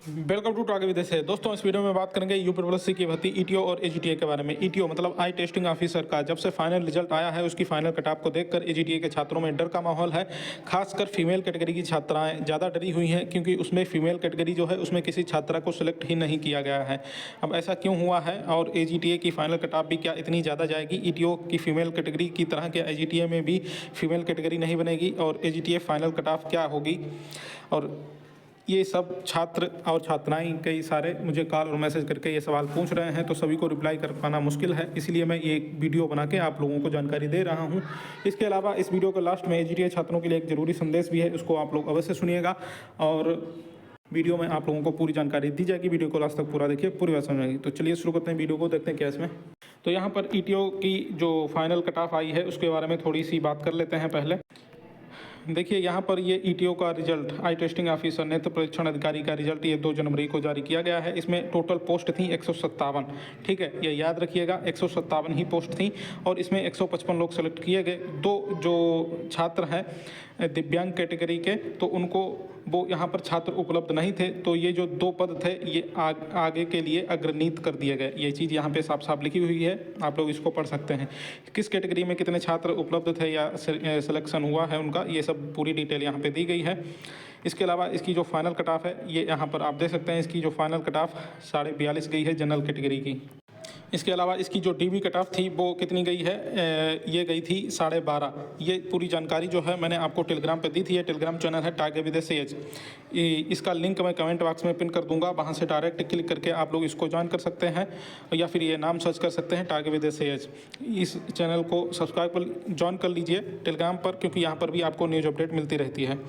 Welcome to टागे विदेश है। दोस्तों, इस वीडियो में बात करेंगे यूपी प्लस सी की भर्ती ईटीओ और एजीटीए के बारे में। ईटीओ मतलब आई टेस्टिंग ऑफिसर का जब से फाइनल रिजल्ट आया है उसकी फाइनल कटऑफ को देखकर एजीटीए के छात्रों में डर का माहौल है। खासकर फीमेल कैटेगरी की छात्राएं ज़्यादा डरी हुई हैं क्योंकि उसमें फीमेल कैटेगरी जो है उसमें किसी छात्रा को सिलेक्ट ही नहीं किया गया है। अब ऐसा क्यों हुआ है और एजीटीए की फाइनल कटऑफ भी क्या इतनी ज़्यादा जाएगी? ईटीओ की फीमेल कैटेगरी की तरह क्या एजीटीए में भी फीमेल कैटेगरी नहीं बनेगी और एजीटीए फाइनल कटऑफ क्या होगी? और ये सब छात्र और छात्राएं कई सारे मुझे कॉल और मैसेज करके ये सवाल पूछ रहे हैं, तो सभी को रिप्लाई कर पाना मुश्किल है, इसलिए मैं ये वीडियो बना के आप लोगों को जानकारी दे रहा हूं। इसके अलावा इस वीडियो के लास्ट में एजीटीए छात्रों के लिए एक ज़रूरी संदेश भी है, उसको आप लोग अवश्य सुनिएगा और वीडियो में आप लोगों को पूरी जानकारी दी जाएगी। वीडियो को लास्ट तक पूरा देखिए, पूरी बात समझेंगे। तो चलिए शुरू करते हैं वीडियो को, देखते हैं क्या इसमें। तो यहाँ पर ईटीओ की जो फाइनल कटऑफ आई है उसके बारे में थोड़ी सी बात कर लेते हैं। पहले देखिए, यहाँ पर ये ईटीओ का रिजल्ट, आई टेस्टिंग ऑफिसर नेत्र परीक्षण अधिकारी का रिजल्ट ये 2 जनवरी को जारी किया गया है। इसमें टोटल पोस्ट थी 157। ठीक है, ये याद रखिएगा, 157 ही पोस्ट थी और इसमें 155 लोग सेलेक्ट किए गए। 2 जो छात्र हैं दिव्यांग कैटेगरी के, तो उनको वो यहाँ पर छात्र उपलब्ध नहीं थे, तो ये जो 2 पद थे ये आगे के लिए अग्रनीत कर दिए गए। ये चीज़ यहाँ पे साफ साफ लिखी हुई है, आप लोग इसको पढ़ सकते हैं। किस कैटेगरी में कितने छात्र उपलब्ध थे या सिलेक्शन हुआ है उनका, ये सब पूरी डिटेल यहाँ पे दी गई है। इसके अलावा इसकी जो फाइनल कटऑफ है ये यहाँ पर आप देख सकते हैं। इसकी जो फाइनल कटऑफ 42.5 गई है जनरल कैटेगरी की। इसके अलावा इसकी जो डीबी कटऑफ थी वो कितनी गई है, ये गई थी 12.5। ये पूरी जानकारी जो है मैंने आपको टेलीग्राम पे दी थी। ये टेलीग्राम चैनल है टागे विदेश एज, इसका लिंक मैं कमेंट बॉक्स में पिन कर दूंगा, वहाँ से डायरेक्ट क्लिक करके आप लोग इसको ज्वाइन कर सकते हैं या फिर ये नाम सर्च कर सकते हैं टागे विदेश एज। इस चैनल को सब्सक्राइब कर ज्वाइन कर लीजिए टेलीग्राम पर, क्योंकि यहाँ पर भी आपको न्यूज़ अपडेट मिलती रहती है।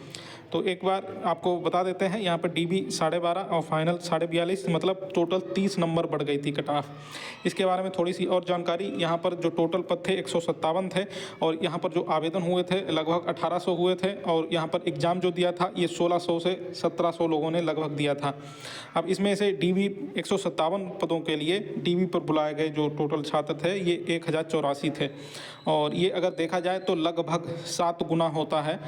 तो एक बार आपको बता देते हैं, यहाँ पर डीबी 12.5 और फाइनल 42.5, मतलब टोटल 30 नंबर बढ़ गई थी कटऑफ। इसके बारे में थोड़ी सी और जानकारी, यहाँ पर जो टोटल पद थे 157 थे और यहाँ पर जो आवेदन हुए थे लगभग 1800 हुए थे और यहाँ पर एग्ज़ाम जो दिया था ये 1600 से 1700 लोगों ने लगभग दिया था। अब इसमें से डीबी 157 पदों के लिए डीबी पर बुलाए गए जो टोटल छात्र थे ये 1084 थे और ये अगर देखा जाए तो लगभग 7 गुना होता है।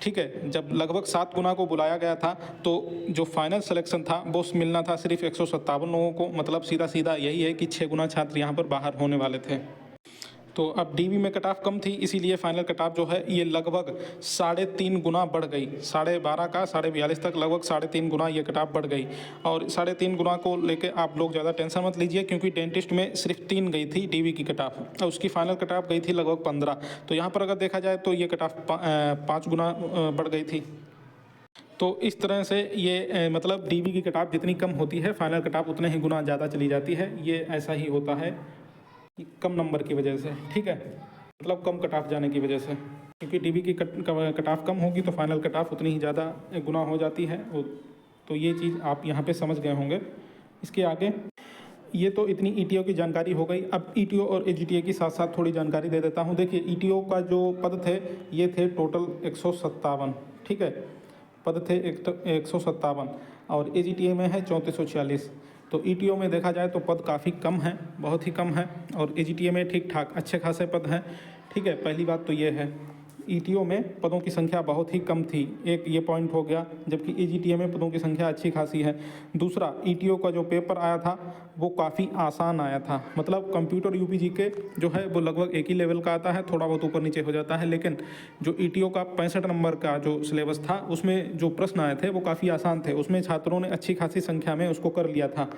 ठीक है, जब लगभग 7 गुना को बुलाया गया था तो जो फाइनल सिलेक्शन था वो मिलना था सिर्फ 157 लोगों को, मतलब सीधा सीधा यही है कि 6 गुना छात्र यहाँ पर बाहर होने वाले थे। तो अब डीबी में कटऑफ कम थी, इसीलिए फाइनल कटऑफ जो है ये लगभग 3.5 गुना बढ़ गई। 12.5 का 42.5 तक लगभग 3.5 गुना ये कटऑफ बढ़ गई। और 3.5 गुना को लेके आप लोग ज़्यादा टेंशन मत लीजिए, क्योंकि डेंटिस्ट में सिर्फ 3 गई थी डीबी की कटऑफ और उसकी फाइनल कटऑफ गई थी लगभग 15। तो यहाँ पर अगर देखा जाए तो ये कटऑफ 5 गुना बढ़ गई थी। तो इस तरह से ये मतलब डीबी की कटऑफ जितनी कम होती है फाइनल कटऑफ उतने ही गुना ज़्यादा चली जाती है। ये ऐसा ही होता है कम नंबर की वजह से। ठीक है, मतलब कम कटऑफ जाने की वजह से, क्योंकि डीबी की कटऑफ कम होगी तो फाइनल कटऑफ उतनी ही ज़्यादा गुना हो जाती है। तो ये चीज़ आप यहाँ पे समझ गए होंगे। इसके आगे ये तो इतनी ईटीओ की जानकारी हो गई। अब ईटीओ और एजीटीए की साथ साथ थोड़ी जानकारी दे देता हूँ। देखिए, ईटीओ का जो पद थे ये थे टोटल 157। ठीक है, पद थे 157 और एजीटीए में है 3446। तो ईटीओ में देखा जाए तो पद काफ़ी कम है, बहुत ही कम है, और एजीटीए में ठीक ठाक अच्छे खासे पद हैं। ठीक है, पहली बात तो ये है, ईटीओ में पदों की संख्या बहुत ही कम थी, एक ये पॉइंट हो गया, जबकि एजीटीए में पदों की संख्या अच्छी खासी है। दूसरा, ईटीओ का जो पेपर आया था वो काफ़ी आसान आया था, मतलब कंप्यूटर यूपीजी के जो है वो लगभग एक ही लेवल का आता है, थोड़ा बहुत ऊपर नीचे हो जाता है, लेकिन जो ईटीओ का 65 नंबर का जो सिलेबस था उसमें जो प्रश्न आए थे वो काफ़ी आसान थे। उसमें छात्रों ने अच्छी खासी संख्या में उसको कर लिया था।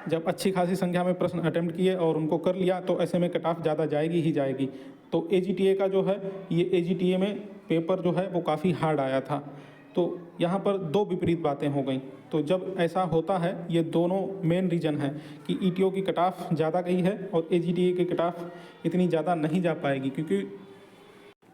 जब अच्छी खासी संख्या में प्रश्न अटेम्प्ट किए और उनको कर लिया तो ऐसे में कटऑफ ज़्यादा जाएगी ही जाएगी। तो एजीटीए का जो है, ये एजीटीए में पेपर जो है वो काफ़ी हार्ड आया था। तो यहाँ पर 2 विपरीत बातें हो गई। तो जब ऐसा होता है, ये दोनों मेन रीज़न है कि ईटीओ की कटऑफ ज़्यादा गई है और एजीटीए की कटऑफ इतनी ज़्यादा नहीं जा पाएगी, क्योंकि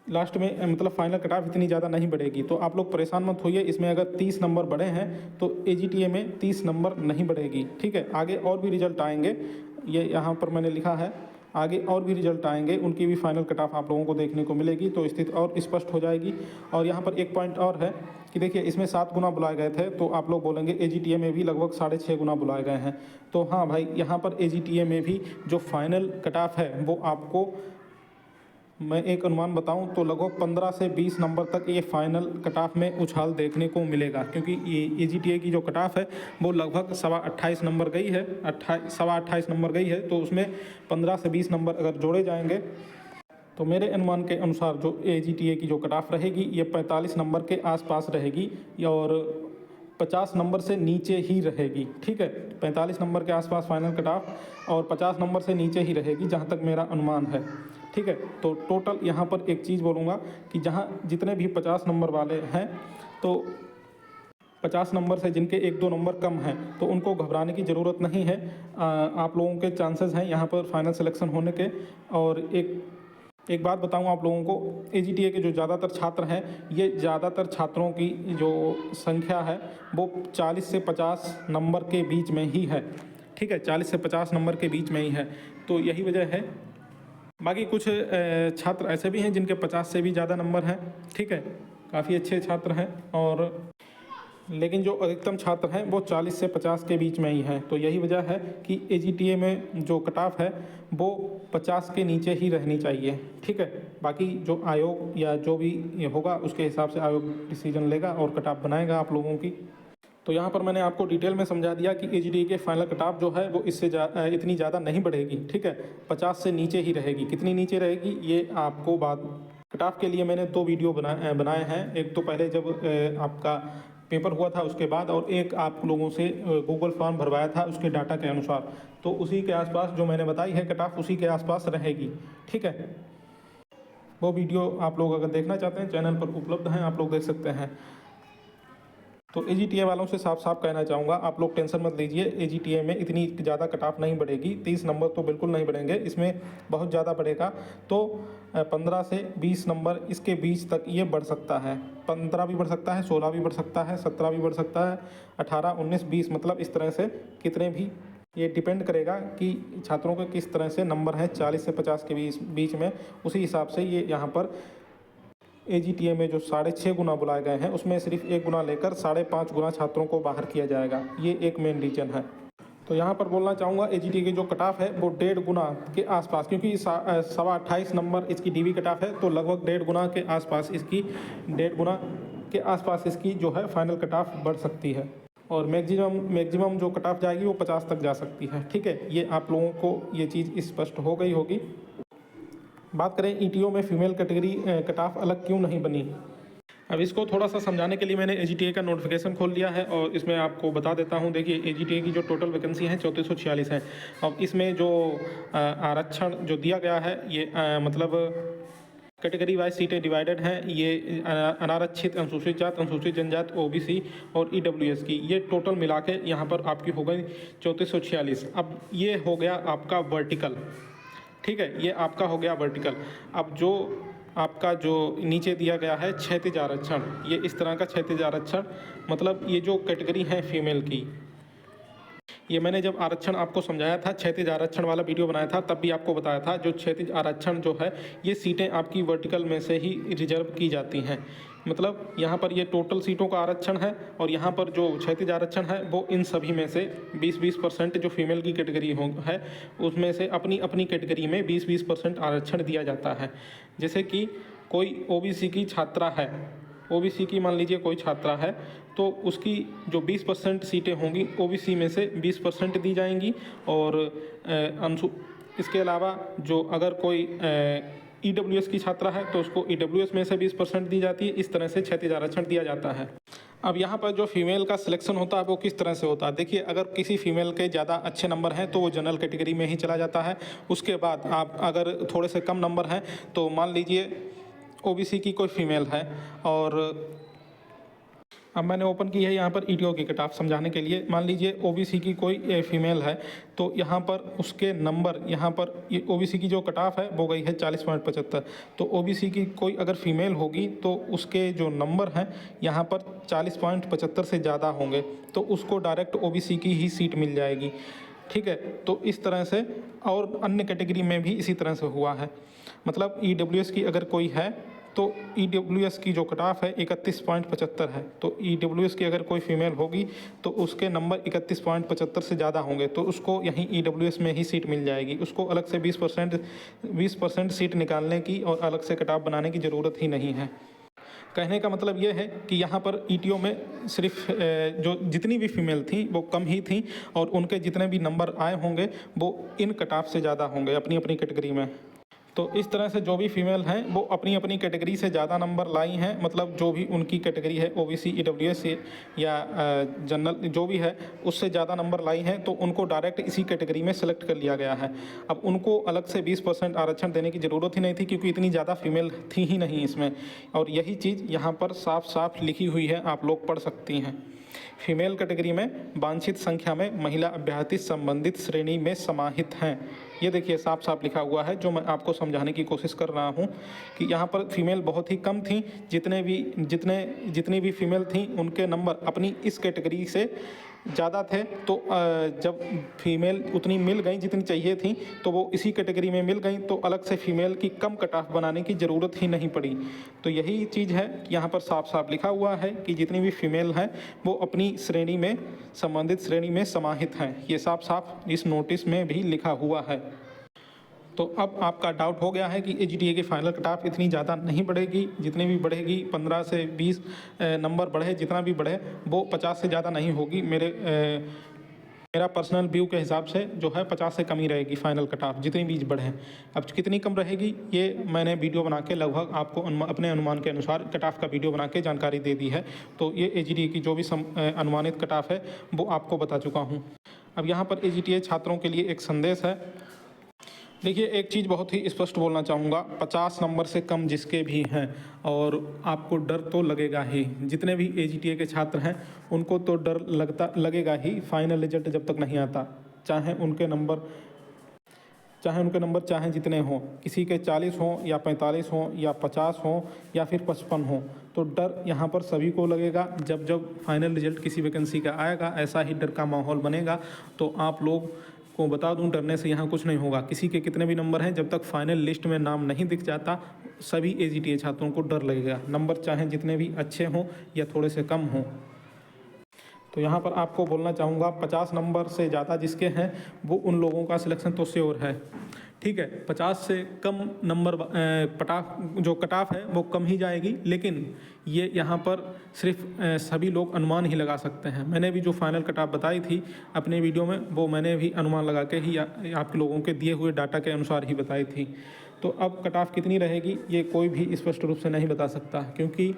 लास्ट में मतलब फाइनल कटऑफ इतनी ज़्यादा नहीं बढ़ेगी। तो आप लोग परेशान मत होइए, इसमें अगर 30 नंबर बढ़े हैं तो एजीटीए में 30 नंबर नहीं बढ़ेगी। ठीक है, आगे और भी रिजल्ट आएंगे, ये यहाँ पर मैंने लिखा है, आगे और भी रिजल्ट आएंगे, उनकी भी फाइनल कटऑफ आप लोगों को देखने को मिलेगी, तो स्थिति और स्पष्ट हो जाएगी। और यहाँ पर एक पॉइंट और है कि देखिए, इसमें 7 गुना बुलाए गए थे, तो आप लोग बोलेंगे एजीटीए में भी लगभग 6.5 गुना बुलाए गए हैं। तो हाँ भाई, यहाँ पर एजीटीए में भी जो फाइनल कटऑफ है वो आपको मैं एक अनुमान बताऊं तो लगभग 15 से 20 नंबर तक ये फाइनल कट ऑफ में उछाल देखने को मिलेगा, क्योंकि ये AGTA की जो कट ऑफ है वो लगभग 28.5 नंबर गई है, 28.5 नंबर गई है। तो उसमें 15 से 20 नंबर अगर जोड़े जाएंगे तो मेरे अनुमान के अनुसार जो AGTA की जो कट ऑफ रहेगी ये 45 नंबर के आसपास रहेगी और 50 नंबर से नीचे ही रहेगी। ठीक है, 45 नंबर के आसपास फाइनल कट ऑफ और 50 नंबर से नीचे ही रहेगी, जहाँ तक मेरा अनुमान है। ठीक है, तो टोटल यहाँ पर एक चीज़ बोलूँगा कि जहाँ जितने भी 50 नंबर वाले हैं तो 50 नंबर से जिनके 1-2 नंबर कम हैं तो उनको घबराने की ज़रूरत नहीं है। आप लोगों के चांसेस हैं यहाँ पर फाइनल सिलेक्शन होने के। और एक बात बताऊँ आप लोगों को, AGTA के जो ज़्यादातर छात्र हैं ये ज़्यादातर छात्रों की जो संख्या है वो 40 से 50 नंबर के बीच में ही है। ठीक है, 40 से 50 नंबर के बीच में ही है, तो यही वजह है। बाकी कुछ छात्र ऐसे भी हैं जिनके 50 से भी ज़्यादा नंबर हैं। ठीक है, काफ़ी अच्छे छात्र हैं, और लेकिन जो अधिकतम छात्र हैं वो 40 से 50 के बीच में ही हैं। तो यही वजह है कि AGTA में जो कट ऑफ है वो 50 के नीचे ही रहनी चाहिए। ठीक है, बाकी जो आयोग या जो भी ये होगा उसके हिसाब से आयोग डिसीजन लेगा और कट ऑफ बनाएगा आप लोगों की। तो यहाँ पर मैंने आपको डिटेल में समझा दिया कि AGTA के फाइनल कट ऑफ जो है वो इससे इतनी ज़्यादा नहीं बढ़ेगी। ठीक है, 50 से नीचे ही रहेगी। कितनी नीचे रहेगी ये आपको बाद कट ऑफ के लिए मैंने 2 वीडियो बनाए हैं। एक तो पहले जब आपका पेपर हुआ था उसके बाद, और एक आप लोगों से गूगल फॉर्म भरवाया था उसके डाटा के अनुसार, तो उसी के आसपास जो मैंने बताई है कट ऑफ उसी के आसपास रहेगी। ठीक है, वो वीडियो आप लोग अगर देखना चाहते हैं चैनल पर उपलब्ध हैं, आप लोग देख सकते हैं। तो AGTA वालों से साफ साफ कहना चाहूँगा, आप लोग टेंशन मत लीजिए, AGTA में इतनी ज़्यादा कट ऑफ नहीं बढ़ेगी। 30 नंबर तो बिल्कुल नहीं बढ़ेंगे, इसमें बहुत ज़्यादा बढ़ेगा तो 15 से 20 नंबर इसके बीच तक ये बढ़ सकता है। 15 भी बढ़ सकता है, 16 भी बढ़ सकता है, 17 भी बढ़ सकता है, 18, 19, 20, मतलब इस तरह से कितने भी, ये डिपेंड करेगा कि छात्रों के किस तरह से नंबर हैं 40 से 50 के बीच में। उसी हिसाब से ये यहाँ पर AGTA में जो 6.5 गुना बुलाए गए हैं उसमें सिर्फ 1 गुना लेकर 5.5 गुना छात्रों को बाहर किया जाएगा। ये एक मेन रीजन है। तो यहाँ पर बोलना चाहूँगा AGTA की जो कट ऑफ है वो 1.5 गुना के आसपास, क्योंकि 28.5 नंबर इसकी DV कट ऑफ है, तो लगभग 1.5 गुना के आसपास इसकी 1.5 गुना के आसपास इसकी जो है फाइनल कट ऑफ बढ़ सकती है। और मैक्सिमम जो कट ऑफ जाएगी वो 50 तक जा सकती है। ठीक है, ये आप लोगों को ये चीज़ स्पष्ट हो गई होगी। बात करें ETO में फीमेल कैटेगरी कट ऑफ अलग क्यों नहीं बनी, अब इसको थोड़ा सा समझाने के लिए मैंने AGTA का नोटिफिकेशन खोल लिया है और इसमें आपको बता देता हूं। देखिए, AGTA की जो टोटल वैकेंसी है 3446 है। अब इसमें जो आरक्षण जो दिया गया है ये मतलब कैटेगरी वाइज सीटें डिवाइडेड हैं। ये अनारक्षित, अनुसूचित जाति, अनुसूचित जनजाति, OBC और EWS की ये टोटल मिला के यहाँ पर आपकी हो गई 3446। अब ये हो गया आपका वर्टिकल। ठीक है, ये आपका हो गया वर्टिकल। अब जो आपका जो नीचे दिया गया है क्षैतिज आरक्षण, ये इस तरह का क्षैतिज आरक्षण, मतलब ये जो कैटेगरी है फीमेल की, ये मैंने जब आरक्षण आपको समझाया था, क्षैतिज आरक्षण वाला वीडियो बनाया था, तब भी आपको बताया था जो क्षैतिज आरक्षण जो है ये सीटें आपकी वर्टिकल में से ही रिजर्व की जाती हैं। मतलब यहाँ पर ये टोटल सीटों का आरक्षण है और यहाँ पर जो क्षैतिज आरक्षण है वो इन सभी में से 20% जो फीमेल की कैटेगरी है उसमें से अपनी अपनी कैटेगरी में 20% आरक्षण दिया जाता है। जैसे कि कोई OBC की छात्रा है, OBC की मान लीजिए कोई छात्रा है, तो उसकी जो 20% सीटें होंगी OBC में से 20% दी जाएंगी। और इसके अलावा जो अगर कोई EWS की छात्रा है तो उसको EWS में से 20% दी जाती है। इस तरह से क्षैतिज आरक्षण दिया जाता है। अब यहाँ पर जो फीमेल का सिलेक्शन होता है वो किस तरह से होता है, देखिए, अगर किसी फीमेल के ज़्यादा अच्छे नंबर हैं तो वो जनरल कैटेगरी में ही चला जाता है। उसके बाद आप अगर थोड़े से कम नंबर हैं तो मान लीजिए OBC की कोई फीमेल है, और अब मैंने ओपन की है यहाँ पर ETO की कट ऑफ समझाने के लिए। मान लीजिए OBC की कोई फीमेल है तो यहाँ पर उसके नंबर, यहाँ पर ये OBC की जो कट ऑफ है वो गई है 40.75। तो OBC की कोई अगर फीमेल होगी तो उसके जो नंबर हैं यहाँ पर 40.75 से ज़्यादा होंगे तो उसको डायरेक्ट OBC की ही सीट मिल जाएगी। ठीक है, तो इस तरह से, और अन्य कैटेगरी में भी इसी तरह से हुआ है। मतलब EWS की अगर कोई है तो EWS की जो कट ऑफ है 31.75 है। तो EWS की अगर कोई फीमेल होगी तो उसके नंबर 31.75 से ज़्यादा होंगे तो उसको यहीं EWS में ही सीट मिल जाएगी। उसको अलग से 20% सीट निकालने की और अलग से कट ऑफ बनाने की ज़रूरत ही नहीं है। कहने का मतलब ये है कि यहाँ पर ETO में सिर्फ जो जितनी भी फीमेल थी वो कम ही थी और उनके जितने भी नंबर आए होंगे वो इन कट ऑफ से ज़्यादा होंगे अपनी अपनी कैटेगरी में। तो इस तरह से जो भी फीमेल हैं वो अपनी अपनी कैटेगरी से ज़्यादा नंबर लाई हैं, मतलब जो भी उनकी कैटेगरी है OBC EWS या जनरल जो भी है उससे ज़्यादा नंबर लाई हैं तो उनको डायरेक्ट इसी कैटेगरी में सेलेक्ट कर लिया गया है। अब उनको अलग से 20% आरक्षण देने की ज़रूरत ही नहीं थी क्योंकि इतनी ज़्यादा फीमेल थी ही नहीं इसमें। और यही चीज़ यहाँ पर साफ साफ लिखी हुई है, आप लोग पढ़ सकती हैं। फीमेल कैटेगरी में वांछित संख्या में महिला अभ्यर्थी संबंधित श्रेणी में समाहित हैं। ये देखिए साफ साफ लिखा हुआ है, जो मैं आपको समझाने की कोशिश कर रहा हूँ कि यहाँ पर फीमेल बहुत ही कम थी। जितनी भी फीमेल थी उनके नंबर अपनी इस कैटेगरी से ज़्यादा थे। तो जब फीमेल उतनी मिल गई जितनी चाहिए थी तो वो इसी कैटेगरी में मिल गई तो अलग से फीमेल की कम कट ऑफ बनाने की ज़रूरत ही नहीं पड़ी। तो यही चीज़ है कि यहाँ पर साफ साफ लिखा हुआ है कि जितनी भी फीमेल हैं वो अपनी श्रेणी में संबंधित श्रेणी में समाहित हैं। ये साफ साफ इस नोटिस में भी लिखा हुआ है। तो अब आपका डाउट हो गया है कि AGTA की फाइनल कट ऑफ इतनी ज़्यादा नहीं बढ़ेगी, जितनी भी बढ़ेगी 15 से 20 नंबर बढ़े, जितना भी बढ़े वो 50 से ज़्यादा नहीं होगी। मेरा पर्सनल व्यू के हिसाब से जो है 50 से कम ही रहेगी फाइनल कट ऑफ, जितनी भी बढ़े। अब कितनी कम रहेगी ये मैंने वीडियो बना के लगभग आपको अपने अनुमान के अनुसार कट ऑफ का वीडियो बना के जानकारी दे दी है। तो ये AGTA की जो भी अनुमानित कट ऑफ है वो आपको बता चुका हूँ। अब यहाँ पर AGTA छात्रों के लिए एक संदेश है। देखिए एक चीज़ बहुत ही स्पष्ट बोलना चाहूँगा, 50 नंबर से कम जिसके भी हैं और आपको डर तो लगेगा ही। जितने भी AGTA के छात्र हैं उनको तो डर लगेगा ही फाइनल रिजल्ट जब तक नहीं आता, चाहे उनके नंबर चाहे जितने हों, किसी के 40 हों या 45 हों या 50 हों या फिर 55 हों, तो डर यहाँ पर सभी को लगेगा। जब फाइनल रिजल्ट किसी वैकेंसी का आएगा ऐसा ही डर का माहौल बनेगा। तो आप लोग को बता दूं डरने से यहाँ कुछ नहीं होगा। किसी के कितने भी नंबर हैं, जब तक फाइनल लिस्ट में नाम नहीं दिख जाता सभी AGTA छात्रों को डर लगेगा, नंबर चाहे जितने भी अच्छे हों या थोड़े से कम हों। तो यहाँ पर आपको बोलना चाहूँगा 50 नंबर से ज़्यादा जिसके हैं वो उन लोगों का सिलेक्शन तो श्योर है, ठीक है। 50 से कम नंबर जो कट ऑफ है वो कम ही जाएगी, लेकिन ये यहाँ पर सिर्फ सभी लोग अनुमान ही लगा सकते हैं। मैंने भी जो फाइनल कट ऑफ बताई थी अपने वीडियो में वो मैंने भी अनुमान लगा के ही आप लोगों के दिए हुए डाटा के अनुसार ही बताई थी। तो अब कट ऑफ कितनी रहेगी ये कोई भी स्पष्ट रूप से नहीं बता सकता, क्योंकि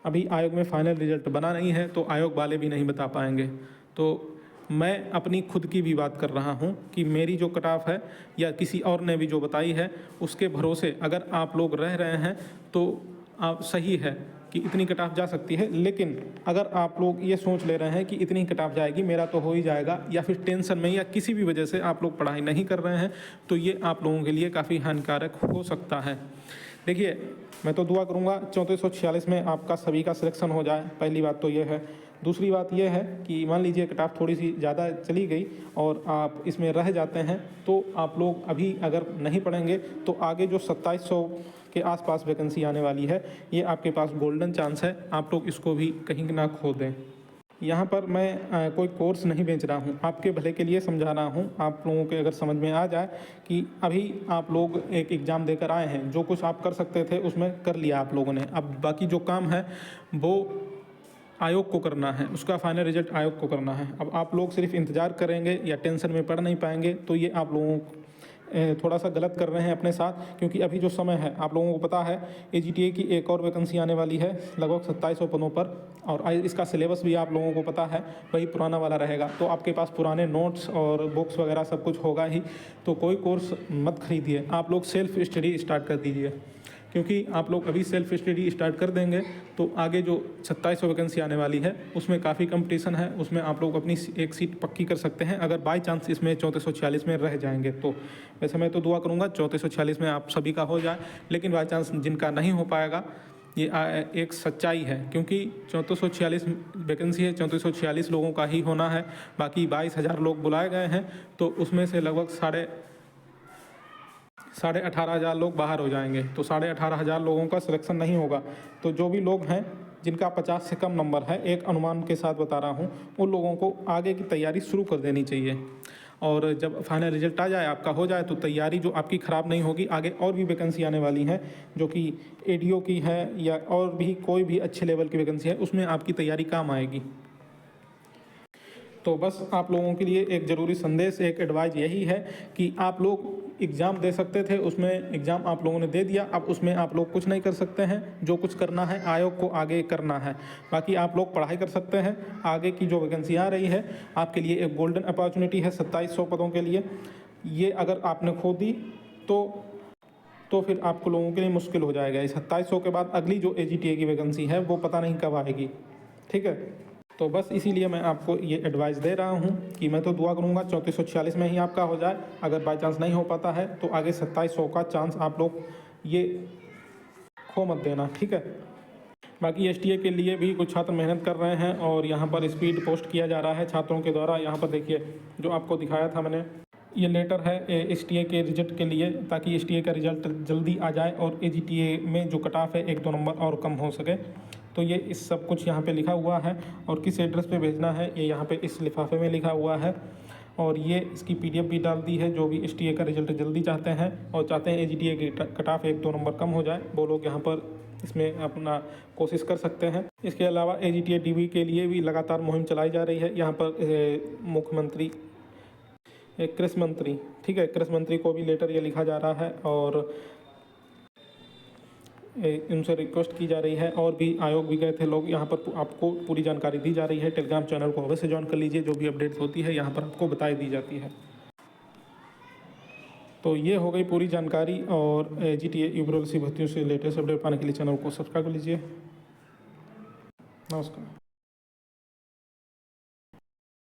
अभी आयोग में फाइनल रिजल्ट बना नहीं है तो आयोग वाले भी नहीं बता पाएंगे। तो मैं अपनी खुद की भी बात कर रहा हूं कि मेरी जो कट ऑफ है या किसी और ने भी जो बताई है उसके भरोसे अगर आप लोग रह रहे हैं तो आप सही है कि इतनी कट ऑफ जा सकती है। लेकिन अगर आप लोग ये सोच ले रहे हैं कि इतनी कट ऑफ जाएगी मेरा तो हो ही जाएगा, या फिर टेंशन में या किसी भी वजह से आप लोग पढ़ाई नहीं कर रहे हैं, तो ये आप लोगों के लिए काफ़ी हानिकारक हो सकता है। देखिए मैं तो दुआ करूँगा 3446 में आपका सभी का सिलेक्शन हो जाए, पहली बात तो ये है। दूसरी बात यह है कि मान लीजिए कट ऑफ थोड़ी सी ज़्यादा चली गई और आप इसमें रह जाते हैं तो आप लोग अभी अगर नहीं पढ़ेंगे तो आगे जो 2700 के आसपास वैकेंसी आने वाली है ये आपके पास गोल्डन चांस है, आप लोग इसको भी कहीं ना खो दें। यहाँ पर मैं कोई कोर्स नहीं बेच रहा हूँ, आपके भले के लिए समझा रहा हूँ। आप लोगों के अगर समझ में आ जाए कि अभी आप लोग एक एग्ज़ाम देकर आए हैं, जो कुछ आप कर सकते थे उसमें कर लिया आप लोगों ने, अब बाकी जो काम है वो आयोग को करना है, उसका फाइनल रिजल्ट आयोग को करना है। अब आप लोग सिर्फ इंतज़ार करेंगे या टेंशन में पढ़ नहीं पाएंगे तो ये आप लोगों थोड़ा सा गलत कर रहे हैं अपने साथ, क्योंकि अभी जो समय है आप लोगों को पता है AGTA की एक और वैकेंसी आने वाली है लगभग 2700 पदों पर, और इसका सिलेबस भी आप लोगों को पता है वही पुराना वाला रहेगा। तो आपके पास पुराने नोट्स और बुक्स वगैरह सब कुछ होगा ही, तो कोई कोर्स मत खरीदिए, आप लोग सेल्फ स्टडी स्टार्ट कर दीजिए। क्योंकि आप लोग अभी सेल्फ स्टडी स्टार्ट कर देंगे तो आगे जो 2700 वैकेंसी आने वाली है उसमें काफ़ी कंपटीशन है, उसमें आप लोग अपनी एक सीट पक्की कर सकते हैं अगर बाई चांस इसमें 3446 में रह जाएंगे तो। वैसे मैं तो दुआ करूँगा 3446 में आप सभी का हो जाए, लेकिन बाई चांस जिनका नहीं हो पाएगा ये एक सच्चाई है, क्योंकि 3446 वैकेंसी है, 3446 लोगों का ही होना है। बाकी 22,000 लोग बुलाए गए हैं तो उसमें से लगभग 18,500 लोग बाहर हो जाएंगे, तो 18,500 लोगों का सिलेक्शन नहीं होगा। तो जो भी लोग हैं जिनका 50 से कम नंबर है, एक अनुमान के साथ बता रहा हूँ, उन लोगों को आगे की तैयारी शुरू कर देनी चाहिए। और जब फाइनल रिजल्ट आ जाए, आपका हो जाए, तो तैयारी जो आपकी ख़राब नहीं होगी। आगे और भी वैकेंसी आने वाली हैं जो कि एडीओ की है या और भी कोई भी अच्छे लेवल की वैकेंसी है, उसमें आपकी तैयारी काम आएगी। तो बस आप लोगों के लिए एक ज़रूरी संदेश, एक एडवाइस यही है कि आप लोग एग्ज़ाम दे सकते थे, उसमें एग्ज़ाम आप लोगों ने दे दिया, अब उसमें आप लोग कुछ नहीं कर सकते हैं। जो कुछ करना है आयोग को आगे करना है। बाकी आप लोग पढ़ाई कर सकते हैं। आगे की जो वैकेंसी आ रही है आपके लिए एक गोल्डन अपॉर्चुनिटी है 2700 पदों के लिए। ये अगर आपने खो दी तो फिर आपको लोगों के लिए मुश्किल हो जाएगा। इस 2700 के बाद अगली जो AGTA की वैकेंसी है वो पता नहीं कब आएगी। ठीक है, तो बस इसीलिए मैं आपको ये एडवाइस दे रहा हूँ कि मैं तो दुआ करूँगा 3446 में ही आपका हो जाए। अगर बाई चांस नहीं हो पाता है तो आगे 2700 का चांस आप लोग ये खो मत देना। ठीक है, बाकी STA के लिए भी कुछ छात्र मेहनत कर रहे हैं और यहाँ पर स्पीड पोस्ट किया जा रहा है छात्रों के द्वारा। यहाँ पर देखिए जो आपको दिखाया था मैंने, ये लेटर है STA के रिजल्ट के लिए, ताकि STA का रिजल्ट जल्दी आ जाए और AGTA में जो कट ऑफ है 1-2 नंबर और कम हो सके। तो ये इस सब कुछ यहाँ पे लिखा हुआ है और किस एड्रेस पे भेजना है ये यहाँ पे इस लिफाफे में लिखा हुआ है। और ये इसकी PDF भी डाल दी है। जो भी STA का रिजल्ट जल्दी चाहते हैं और चाहते हैं AGTA की कट ऑफ 1-2 नंबर कम हो जाए, वो लोग यहाँ पर इसमें अपना कोशिश कर सकते हैं। इसके अलावा AGTA DB के लिए भी लगातार मुहिम चलाई जा रही है। यहाँ पर मुख्यमंत्री, कृषि मंत्री, ठीक है, कृषि मंत्री को भी लेटर ये लिखा जा रहा है और उनसे रिक्वेस्ट की जा रही है। और भी आयोग भी गए थे लोग, यहाँ पर आपको पूरी जानकारी दी जा रही है। टेलीग्राम चैनल को अवश्य ज्वाइन कर लीजिए, जो भी अपडेट्स होती है यहाँ पर आपको बताई दी जाती है। तो ये हो गई पूरी जानकारी। और AGTA यूपीएससी भर्तियों से लेटेस्ट अपडेट पाने के लिए चैनल को सब्सक्राइब कर लीजिए। नमस्कार।